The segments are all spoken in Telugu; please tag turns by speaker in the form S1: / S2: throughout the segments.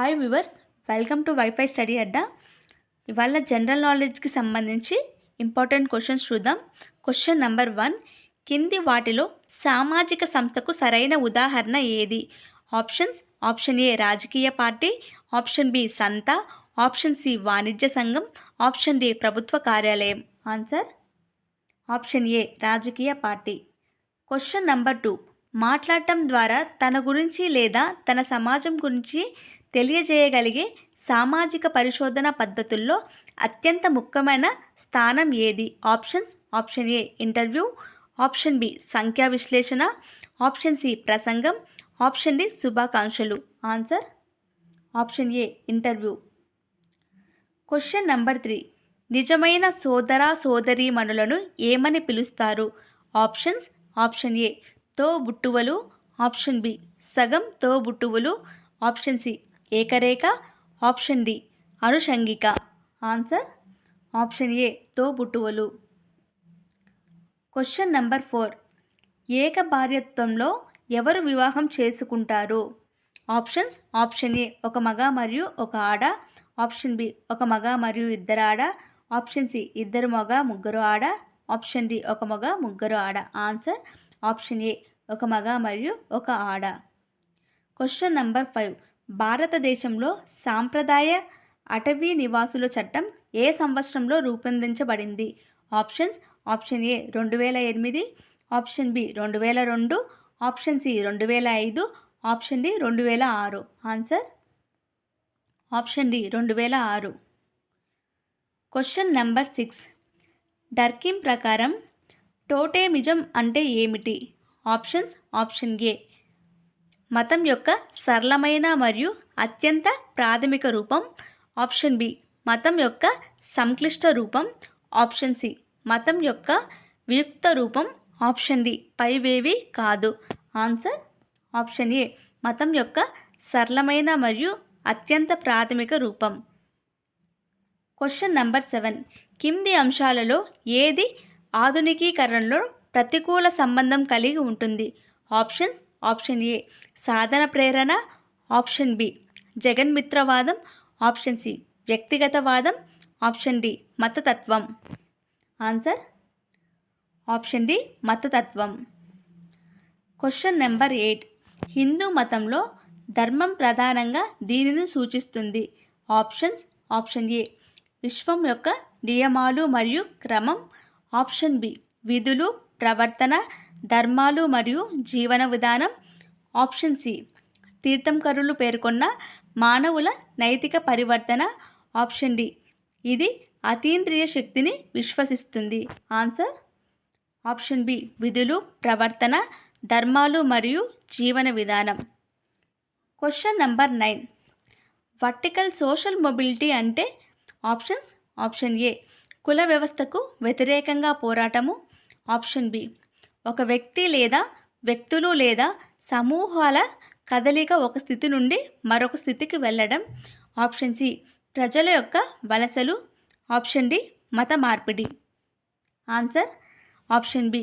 S1: Hi viewers, welcome to WiFi study Adda. ఇవాళ జనరల్ నాలెడ్జ్కి సంబంధించి ఇంపార్టెంట్ క్వశ్చన్స్ చూద్దాం. క్వశ్చన్ నెంబర్ 1, కింది వాటిలో సామాజిక సంస్థకు సరైన ఉదాహరణ ఏది? ఆప్షన్స్: ఆప్షన్ ఏ రాజకీయ పార్టీ, ఆప్షన్ బి సంత, ఆప్షన్ సి వాణిజ్య సంఘం, ఆప్షన్ డి ప్రభుత్వ కార్యాలయం. ఆన్సర్ ఆప్షన్ ఏ రాజకీయ పార్టీ. క్వశ్చన్ నెంబర్ 2, మాట్లాడటం ద్వారా తన గురించి లేదా తన సమాజం గురించి తెలియజేయగలిగే సామాజిక పరిశోధన పద్ధతుల్లో అత్యంత ముఖ్యమైన స్థానం ఏది? Options: option A interview, option B సంఖ్యా విశ్లేషణ, ఆప్షన్ సి ప్రసంగం, ఆప్షన్ డి శుభాకాంక్షలు. Answer option A interview. Question number 3, నిజమైన సోదర సోదరీమణులను ఏమని పిలుస్తారు? ఆప్షన్స్: ఆప్షన్ ఏ తోబుట్టువులు, ఆప్షన్ బి సగం తోబుట్టువులు, ఆప్షన్ సి ఏకరేఖ, ఆప్షన్ డి అనుషంగిక. ఆన్సర్ ఆప్షన్ ఏ తోబుట్టువులు. క్వశ్చన్ నెంబర్ 4, ఏకభార్యత్వంలో ఎవరు వివాహం చేసుకుంటారు? ఆప్షన్స్: ఆప్షన్ ఏ ఒక మగ మరియు ఒక ఆడ, ఆప్షన్ బి ఒక మగ మరియు ఇద్దరు ఆడ, ఆప్షన్ సి ఇద్దరు మగ ముగ్గురు ఆడ, ఆప్షన్ డి ఒక మగ ముగ్గురు ఆడ. ఆన్సర్ ఆప్షన్ ఏ ఒక మగ మరియు ఒక ఆడ. క్వశ్చన్ నెంబర్ 5, భారతదేశంలో సాంప్రదాయ అటవీ నివాసుల చట్టం ఏ సంవత్సరంలో రూపొందించబడింది? Options: option A 2008, option B 2002, option C 2005, option D 2006. Answer option D 2006. Question number 6, Durkheim ప్రకారం టోటెమిజం అంటే ఏమిటి? ఆప్షన్స్: ఆప్షన్ ఏ మతం యొక్క సరళమైన మరియు అత్యంత ప్రాథమిక రూపం, ఆప్షన్ బి మతం యొక్క సంక్లిష్ట రూపం, ఆప్షన్ సి మతం యొక్క వియుక్త రూపం, ఆప్షన్ డి పైవేవి కాదు. ఆన్సర్ ఆప్షన్ ఏ మతం యొక్క సరళమైన మరియు అత్యంత ప్రాథమిక రూపం. క్వశ్చన్ నెంబర్ 7, కింది అంశాలలో ఏది ఆధునికీకరణలో ప్రతికూల సంబంధం కలిగి ఉంటుంది? ఆప్షన్స్: ఆప్షన్ ఏ సాధన ప్రేరణ, ఆప్షన్ బి జగన్మిత్రవాదం, ఆప్షన్ సి వ్యక్తిగతవాదం, ఆప్షన్ డి మతతత్వం. ఆన్సర్ ఆప్షన్ డి మతతత్వం. క్వశ్చన్ నెంబర్ 8, హిందూ మతంలో ధర్మం ప్రధానంగా దీనిని సూచిస్తుంది? ఆప్షన్స్: ఆప్షన్ ఏ విశ్వం యొక్క నియమాలు మరియు క్రమం, ఆప్షన్ బి విధులు, ప్రవర్తన, ధర్మాలు మరియు జీవన విధానం, ఆప్షన్ సి తీర్థంకరులు పేర్కొన్న మానవుల నైతిక పరివర్తన, ఆప్షన్ డి ఇది అతీంద్రియ శక్తిని విశ్వసిస్తుంది. ఆన్సర్ ఆప్షన్ బి విధులు, ప్రవర్తన, ధర్మాలు మరియు జీవన విధానం. Question number 9, vertical social mobility అంటే? ఆప్షన్స్: ఆప్షన్ ఏ కుల వ్యవస్థకు వ్యతిరేకంగా పోరాటము, ఆప్షన్ బి ఒక వ్యక్తి లేదా వ్యక్తులు లేదా సమూహాల కదలిక ఒక స్థితి నుండి మరొక స్థితికి వెళ్ళడం, ఆప్షన్ సి ప్రజల యొక్క వలసలు, ఆప్షన్ డి మత మార్పిడి. ఆన్సర్ ఆప్షన్ బి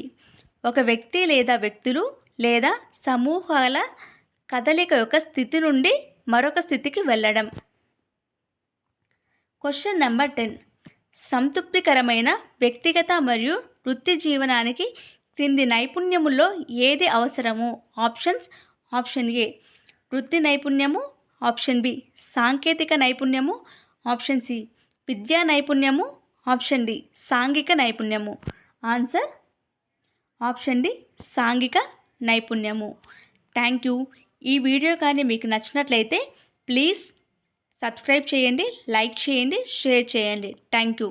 S1: ఒక వ్యక్తి లేదా వ్యక్తులు లేదా సమూహాల కదలిక యొక్క స్థితి నుండి మరొక స్థితికి వెళ్ళడం. క్వశ్చన్ నెంబర్ 10, సంతృప్తికరమైన వ్యక్తిగత మరియు వృత్తి జీవనానికి క్రింది నైపుణ్యముల్లో ఏది అవసరము? ఆప్షన్స్: ఆప్షన్ ఏ వృత్తి నైపుణ్యము, ఆప్షన్ బి సాంకేతిక నైపుణ్యము, ఆప్షన్ సి విద్యా నైపుణ్యము, ఆప్షన్ డి సాంఘిక నైపుణ్యము. ఆన్సర్ ఆప్షన్ డి సాంఘిక నైపుణ్యము. Thank you. ఈ వీడియో కానీ మీకు నచ్చినట్లయితే ప్లీజ్ సబ్స్క్రైబ్ చేయండి, లైక్ చేయండి, షేర్ చేయండి. Thank you.